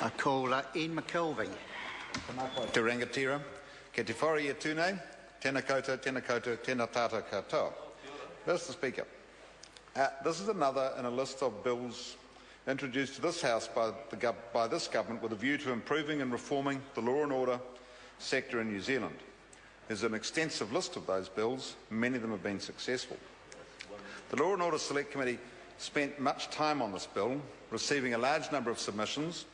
I call Ian McKelvey. Te rangatira, ke te whare e tūnei, tēnā koutou, tēnā tātou katoa. Mr. Speaker, this is another in a list of bills introduced to this House by this government with a view to improving and reforming the law and order sector in New Zealand. There's an extensive list of those bills, many of them have been successful. The Law and Order Select Committee spent much time on this bill, receiving a large number of submissions,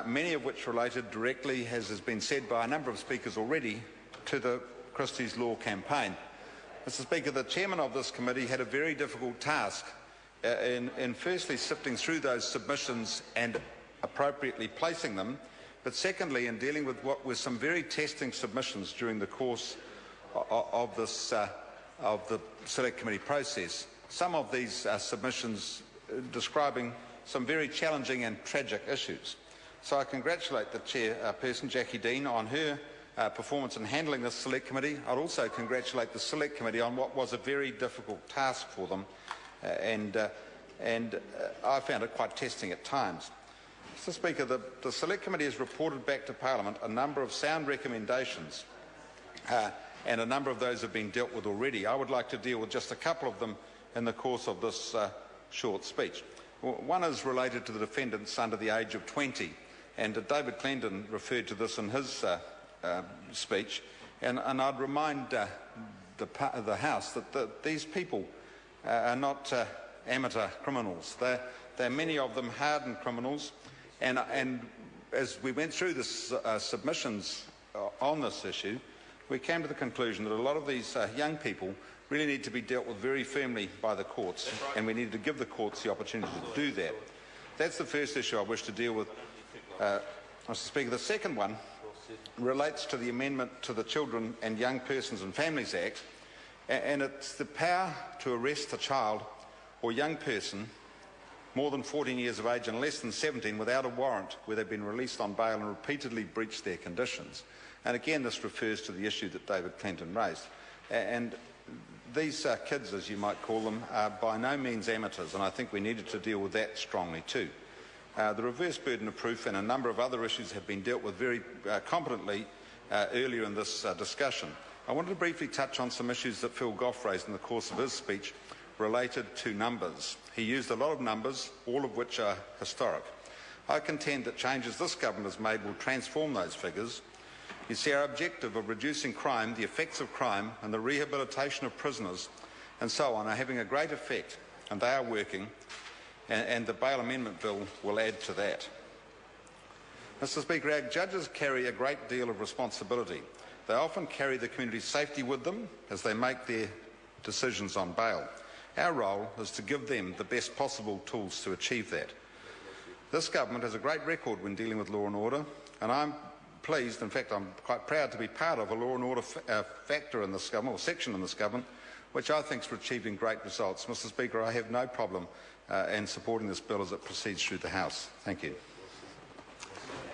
many of which related directly, as has been said by a number of speakers already, to the Christie's Law campaign. Mr. Speaker, the chairman of this committee had a very difficult task in firstly sifting through those submissions and appropriately placing them, but secondly in dealing with what were some very testing submissions during the course of the Select Committee process. Some of these submissions describing some very challenging and tragic issues. So I congratulate the chairperson, Jackie Dean, on her performance in handling this Select Committee. I'd also congratulate the Select Committee on what was a very difficult task for them, and I found it quite testing at times. Mr. Speaker, the Select Committee has reported back to Parliament a number of sound recommendations, and a number of those have been dealt with already. I would like to deal with just a couple of them in the course of this short speech. One is related to the defendants under the age of 20, and David Clenton referred to this in his speech, and I'd remind the House that these people are not amateur criminals. They're many of them hardened criminals, and as we went through the submissions on this issue, we came to the conclusion that a lot of these young people really need to be dealt with very firmly by the courts, and we need to give the courts the opportunity to do that. That's the first issue I wish to deal with, Mr. Speaker. The second one relates to the amendment to the Children and Young Persons and Families Act, and it's the power to arrest a child or young person more than 14 years of age and less than 17 without a warrant where they've been released on bail and repeatedly breached their conditions. And again, this refers to the issue that David Clenton raised. And these kids, as you might call them, are by no means amateurs, and I think we needed to deal with that strongly too. The reverse burden of proof and a number of other issues have been dealt with very competently earlier in this discussion. I wanted to briefly touch on some issues that Phil Goff raised in the course of his speech related to numbers. He used a lot of numbers, all of which are historic. I contend that changes this government has made will transform those figures. You see, our objective of reducing crime, the effects of crime and the rehabilitation of prisoners and so on are having a great effect, and they are working, and the bail amendment bill will add to that. Mr. Speaker, our judges carry a great deal of responsibility. They often carry the community's safety with them as they make their decisions on bail. Our role is to give them the best possible tools to achieve that. This government has a great record when dealing with law and order, and I'm pleased, in fact I'm quite proud to be part of a law and order factor in this government, or section in this government, which I think is achieving great results. Mr. Speaker, I have no problem in supporting this bill as it proceeds through the House. Thank you.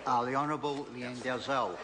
The Honourable Leanne Dalzell.